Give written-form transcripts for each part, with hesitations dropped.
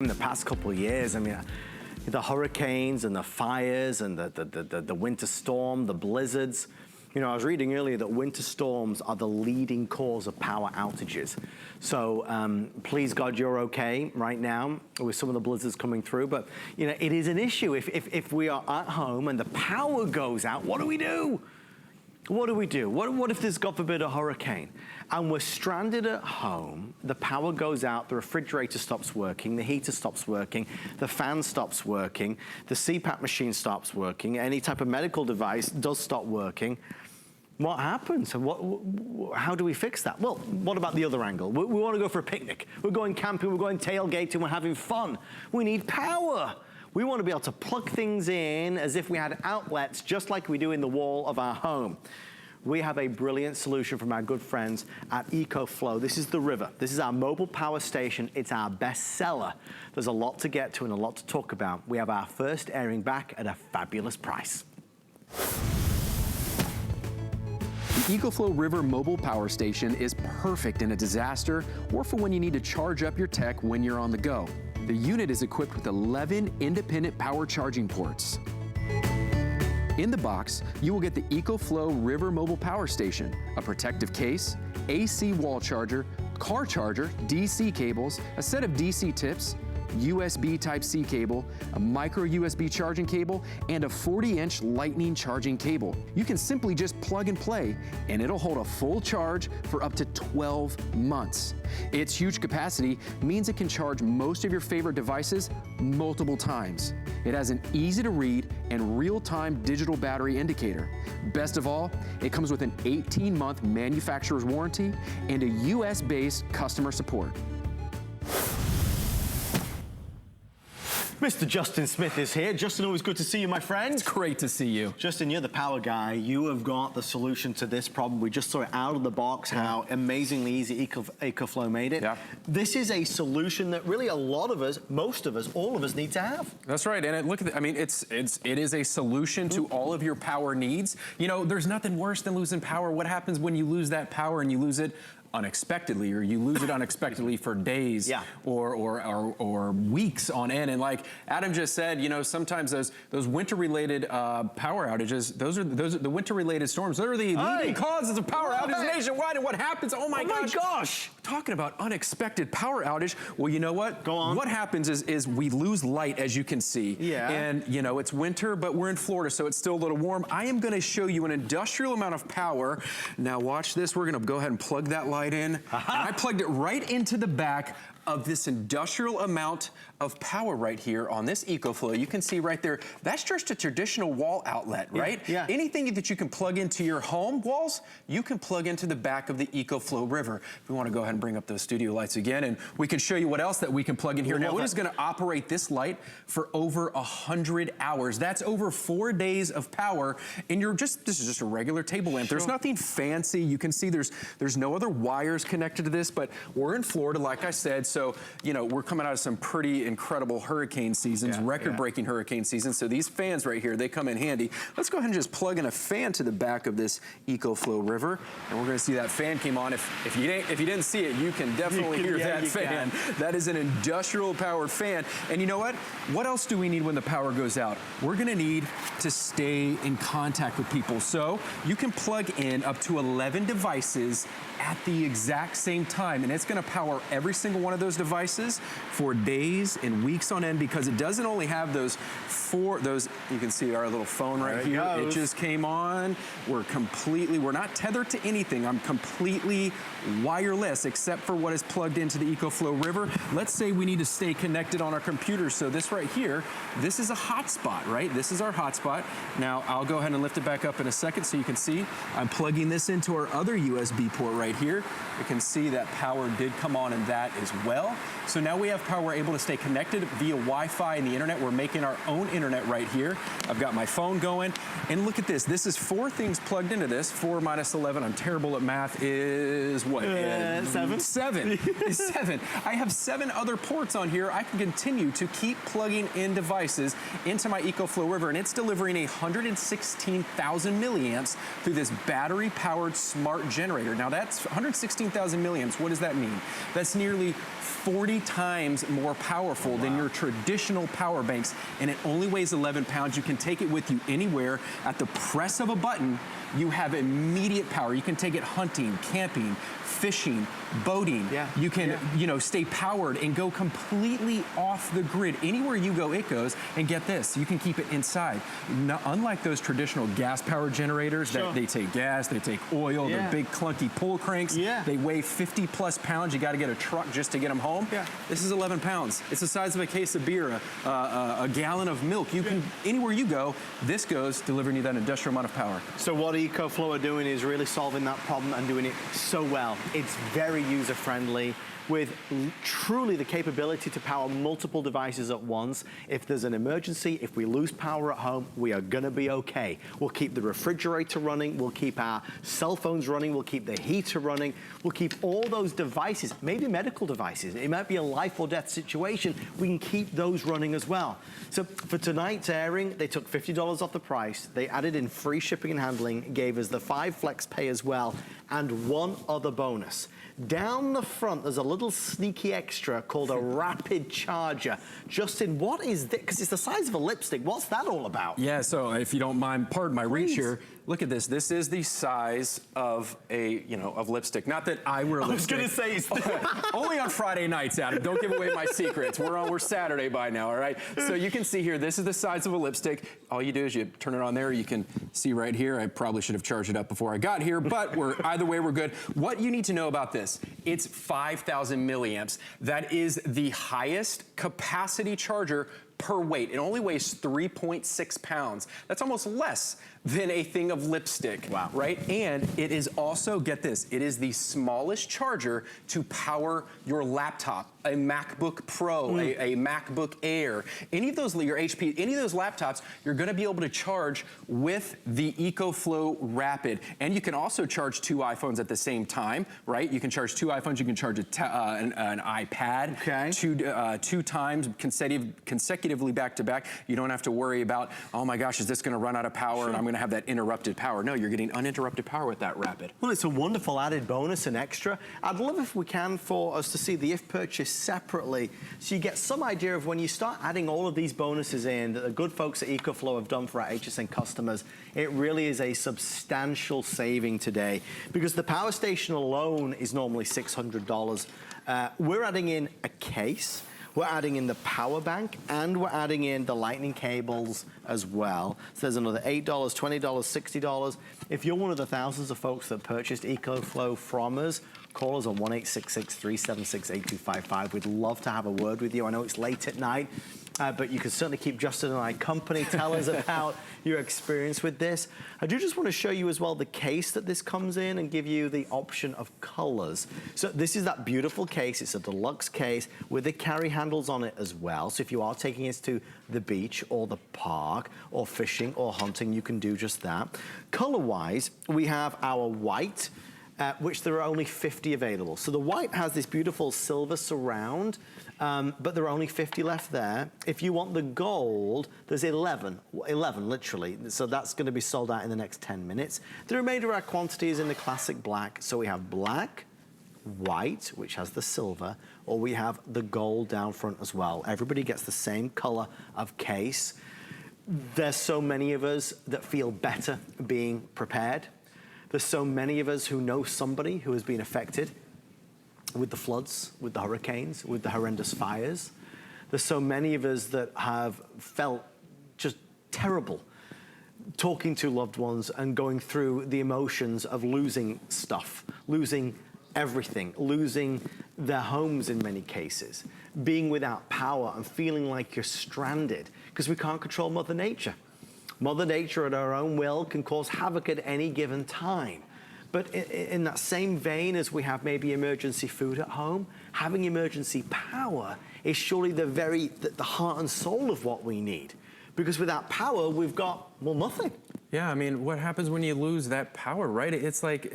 In the past couple of years, I mean, the hurricanes and the fires and the winter storm, the blizzards. You know, I was reading earlier that winter storms are the leading cause of power outages. So please God you're okay right now with some of the blizzards coming through. But, you know, it is an issue. If we are at home and the power goes out, what do we do? What do we do? What if there's, God forbid, a hurricane and we're stranded at home, the power goes out, the refrigerator stops working, the heater stops working, the fan stops working, the CPAP machine stops working, any type of medical device does stop working. What happens? How do we fix that? Well, what about the other angle? We want to go for a picnic. We're going camping, we're going tailgating, we're having fun. We need power. We want to be able to plug things in as if we had outlets, just like we do in the wall of our home. We have a brilliant solution from our good friends at EcoFlow. This is the River. This is our mobile power station. It's our best seller. There's a lot to get to and a lot to talk about. We have our first airing back at a fabulous price. The EcoFlow River mobile power station is perfect in a disaster or for when you need to charge up your tech when you're on the go. The unit is equipped with 11 independent power charging ports. In the box, you will get the EcoFlow River mobile power station, a protective case, AC wall charger, car charger, DC cables, a set of DC tips, USB Type-C cable, a micro USB charging cable, and a 40-inch lightning charging cable. You can simply just plug and play, and it'll hold a full charge for up to 12 months. Its huge capacity means it can charge most of your favorite devices multiple times. It has an easy-to-read and real-time digital battery indicator. Best of all, it comes with an 18-month manufacturer's warranty and a US-based customer support. Mr. Justin Smith is here. Justin, always good to see you, my friend. It's great to see you. Justin, you're the power guy. You have got the solution to this problem. We just saw it out of the box, how amazingly easy EcoFlow made it. Yeah. This is a solution that really a lot of us, most of us, all of us need to have. That's right, and look at it. I mean, it is a solution to all of your power needs. You know, there's nothing worse than losing power. What happens when you lose that power and you lose it unexpectedly, or you lose it unexpectedly for days, yeah, or weeks on end? And like Adam just said, you know, sometimes those winter-related power outages, those are the winter-related storms. Those are the leading causes of power outages nationwide. And what happens? Oh my gosh! Talking about unexpected power outage. Well, you know what? Go on. What happens is we lose light, as you can see. Yeah. And you know, it's winter, but we're in Florida, so it's still a little warm. I am going to show you an industrial amount of power. Now watch this. We're going to go ahead and plug that light in. And I plugged it right into the back of this industrial amount of power right here on this EcoFlow. You can see right there, that's just a traditional wall outlet, right? Yeah. Anything that you can plug into your home walls, you can plug into the back of the EcoFlow River. If we want to go ahead and bring up those studio lights again, and we can show you what else that we can plug in here. Now, it is going to operate this light for over 100 hours. That's over 4 days of power, and this is just a regular table lamp. There's nothing fancy. You can see there's no other wires connected to this, but we're in Florida, like I said, so, you know, we're coming out of some pretty incredible hurricane seasons, record-breaking hurricane seasons. So these fans right here, they come in handy. Let's go ahead and just plug in a fan to the back of this EcoFlow River, and we're going to see that fan came on. If you didn't see it, you can definitely hear that fan. That is an industrial-powered fan. And you know what? What else do we need when the power goes out? We're going to need to stay in contact with people. So you can plug in up to 11 devices at the exact same time, and it's going to power every single one of those devices for days and weeks on end, because it doesn't only have those you can see our little phone right here. It just came on. We're not tethered to anything. I'm completely wireless except for what is plugged into the EcoFlow River. Let's say we need to stay connected on our computer. So this right here, this is a hotspot, right? This is our hotspot. Now I'll go ahead and lift it back up in a second so you can see I'm plugging this into our other USB port right here. You can see that power did come on in that as well. So now we have power. We're able to stay connected via Wi-Fi and the internet. We're making our own internet right here. I've got my phone going, and look at this. This is 4 things plugged into this. 4 minus 11, I'm terrible at math, is what? 7. 7. 7. I have 7 other ports on here. I can continue to keep plugging in devices into my EcoFlow River, and it's delivering 116,000 milliamps through this battery-powered smart generator. Now that's 116,000 milliamps. What does that mean? That's nearly 40 times more powerful than your traditional power banks, and it only weighs 11 pounds. You can take it with you anywhere. At the press of a button, you have immediate power. You can take it hunting, camping, fishing, boating. You can, you know, stay powered and go completely off the grid. Anywhere you go, it goes. And get this, you can keep it inside. Now, unlike those traditional gas-powered generators that they take gas, they take oil, they're big clunky pull cranks. They weigh 50 plus pounds. You got to get a truck just to get them home. This is 11 pounds. It's the size of a case of beer, a gallon of milk. You can, anywhere you go, this goes, delivering you that industrial amount of power. So what EcoFlow are doing is really solving that problem and doing it so well. It's very user-friendly with truly the capability to power multiple devices at once. If there's an emergency, if we lose power at home, we are gonna be okay. We'll keep the refrigerator running, we'll keep our cell phones running, we'll keep the heater running, we'll keep all those devices, maybe medical devices. It might be a life or death situation. We can keep those running as well. So for tonight's airing, they took $50 off the price. They added in free shipping and handling, gave us the 5 flex pay as well, and one other bonus. Down the front, there's a little sneaky extra called a rapid charger. Justin, what is this? Because it's the size of a lipstick. What's that all about? Yeah, so if you don't mind, pardon my reach here. Look at this. This is the size of a, you know, of lipstick. Not that I wear lipstick. I was gonna say, only on Friday nights, Adam. Don't give away my secrets. We're Saturday by now, all right? So you can see here, this is the size of a lipstick. All you do is you turn it on there. You can see right here. I probably should have charged it up before I got here, but either way, we're good. What you need to know about this, it's 5,000 milliamps. That is the highest capacity charger per weight. It only weighs 3.6 pounds. That's almost less than a thing of lipstick, right? And it is also, get this, it is the smallest charger to power your laptop, a MacBook Pro, a MacBook Air, any of those, your HP, any of those laptops, you're gonna be able to charge with the EcoFlow Rapid. And you can also charge 2 iPhones at the same time, right? You can charge 2 iPhones, you can charge an iPad two times consecutively back to back. You don't have to worry about, oh my gosh, is this gonna run out of power and I'm gonna have that interrupted power. No, you're getting uninterrupted power with that Rapid. Well, it's a wonderful added bonus and extra. I'd love if we can for us to see the if purchase separately, so you get some idea of when you start adding all of these bonuses in that the good folks at EcoFlow have done for our HSN customers. It really is a substantial saving today because the power station alone is normally $600. We're adding in a case, we're adding in the power bank, and we're adding in the lightning cables as well. So there's another $8, $20, $60. If you're one of the thousands of folks that purchased EcoFlow from us, call us on 1-866-376-8255. We'd love to have a word with you. I know it's late at night, but you can certainly keep Justin and I company. Tell us about your experience with this. I do just want to show you as well the case that this comes in and give you the option of colors. So this is that beautiful case. It's a deluxe case with the carry handles on it as well. So if you are taking it to the beach or the park or fishing or hunting, you can do just that. Color-wise, we have our white, which there are only 50 available. So the white has this beautiful silver surround, but there are only 50 left there. If you want the gold, there's 11 literally. So that's gonna be sold out in the next 10 minutes. The remainder of our quantity is in the classic black. So we have black, white, which has the silver, or we have the gold down front as well. Everybody gets the same color of case. There's so many of us that feel better being prepared. There's so many of us who know somebody who has been affected with the floods, with the hurricanes, with the horrendous fires. There's so many of us that have felt just terrible talking to loved ones and going through the emotions of losing stuff, losing everything, losing their homes in many cases, being without power and feeling like you're stranded because we can't control Mother Nature. Mother Nature at her own will can cause havoc at any given time. But in that same vein as we have maybe emergency food at home, having emergency power is surely the heart and soul of what we need. Because without power, we've got, well, nothing. Yeah, I mean, what happens when you lose that power, right? It's like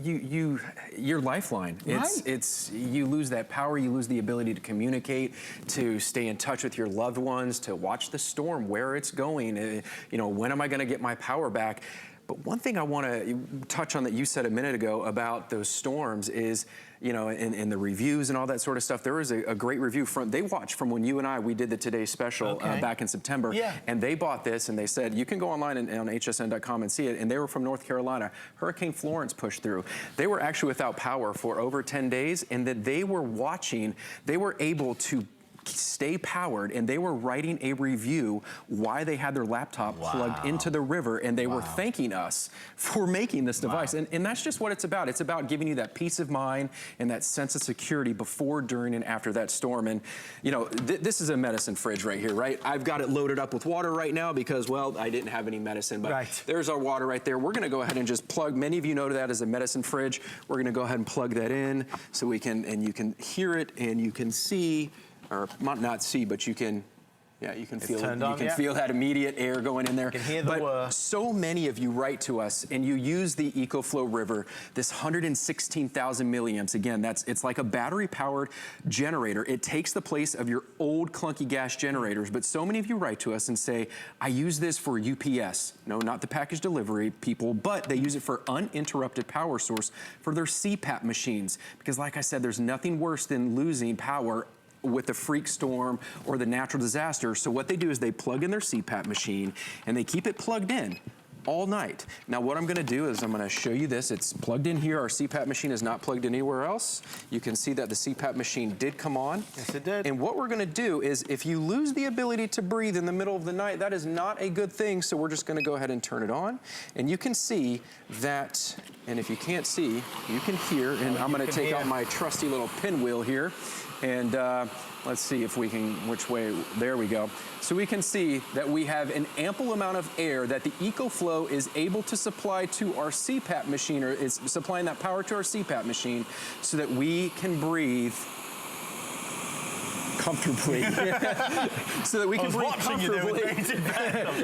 your lifeline. It's you lose that power, you lose the ability to communicate, to stay in touch with your loved ones, to watch the storm, where it's going. You know, when am I going to get my power back? But one thing I want to touch on that you said a minute ago about those storms is, you know, in the reviews and all that sort of stuff, there was a great review they watched from when you and we did the Today Special back in September. Yeah. And they bought this and they said, you can go online and on hsn.com and see it. And they were from North Carolina. Hurricane Florence pushed through. They were actually without power for over 10 days, and that they were watching, they were able to stay powered, and they were writing a review why they had their laptop plugged into the river, and they were thanking us for making this device. And that's just what it's about. It's about giving you that peace of mind and that sense of security before, during, and after that storm. And, you know, this is a medicine fridge right here, right? I've got it loaded up with water right now because, well, I didn't have any medicine, but there's our water right there. We're gonna go ahead and just plug, many of you know that as a medicine fridge. We're gonna go ahead and plug that in so we can, and you can hear it and you can see, or not see, but you can, yeah, you can feel it. You can feel that immediate air going in there. You can hear the whir. So many of you write to us and you use the EcoFlow River, this 116,000 milliamps. Again, it's like a battery-powered generator. It takes the place of your old clunky gas generators, but so many of you write to us and say, I use this for UPS. No, not the package delivery people, but they use it for uninterrupted power source for their CPAP machines. Because like I said, there's nothing worse than losing power with the freak storm or the natural disaster. So what they do is they plug in their CPAP machine and they keep it plugged in all night. Now what I'm gonna do is I'm gonna show you this. It's plugged in here. Our CPAP machine is not plugged in anywhere else. You can see that the CPAP machine did come on. Yes, it did. And what we're gonna do is if you lose the ability to breathe in the middle of the night, that is not a good thing. So we're just gonna go ahead and turn it on. And you can see that, and if you can't see, you can hear, and I'm gonna take out my trusty little pinwheel here. And let's see if we can, which way, there we go. So we can see that we have an ample amount of air that the EcoFlow is able to supply to our CPAP machine, or is supplying that power to our CPAP machine so that we can breathe comfortably. So that we can breathe comfortably.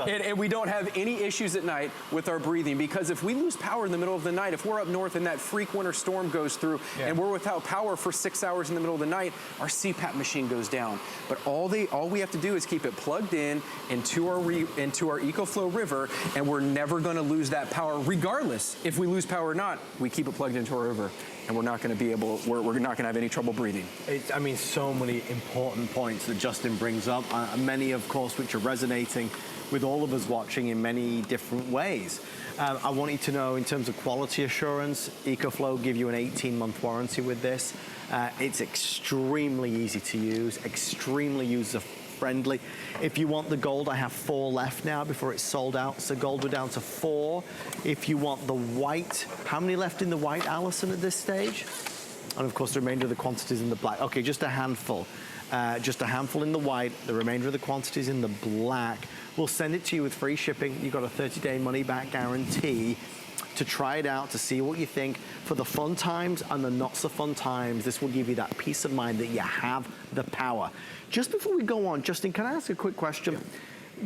And we don't have any issues at night with our breathing, because if we lose power in the middle of the night, if we're up north and that freak winter storm goes through and we're without power for 6 hours in the middle of the night, our CPAP machine goes down. But all we have to do is keep it plugged in into our EcoFlow River, and we're never gonna lose that power regardless if we lose power or not. We keep it plugged into our river, and we're not going to be able, we're not going to have any trouble breathing. I mean, so many important points that Justin brings up, many, of course, which are resonating with all of us watching in many different ways. I want you to know, in terms of quality assurance, EcoFlow give you an 18-month warranty with this. It's extremely easy to use, extremely user-friendly. If you want the gold, I have 4 left now before it's sold out. So gold, we're down to 4. If you want the white, how many left in the white, Alison, at this stage? And of course, the remainder of the quantities in the black. Okay, just a handful. Just a handful in the white, the remainder of the quantities in the black. We'll send it to you with free shipping. You've got a 30-day money-back guarantee to try it out, to see what you think. For the fun times and the not so fun times, this will give you that peace of mind that you have the power. Just before we go on, Justin, can I ask a quick question? Yeah.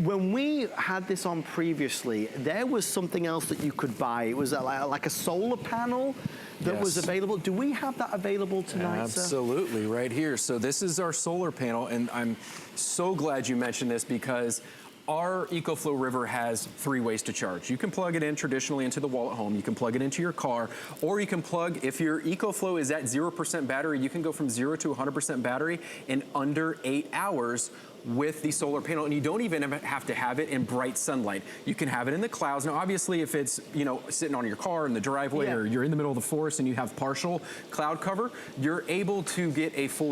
When we had this on previously, there was something else that you could buy. It was like a solar panel that was available. Do we have that available tonight, Absolutely, sir? right here. So this is our solar panel, and I'm so glad you mentioned this, because our EcoFlow River has 3 ways to charge. You can plug it in traditionally into the wall at home. You can plug it into your car, or you can plug, if your EcoFlow is at 0% battery, you can go from 0 to 100% battery in under 8 hours with the solar panel, and you don't even have to have it in bright sunlight. You can have it in the clouds. Now, obviously, if it's, you know, sitting on your car in the driveway, or you're in the middle of the forest and you have partial cloud cover, you're able to get a full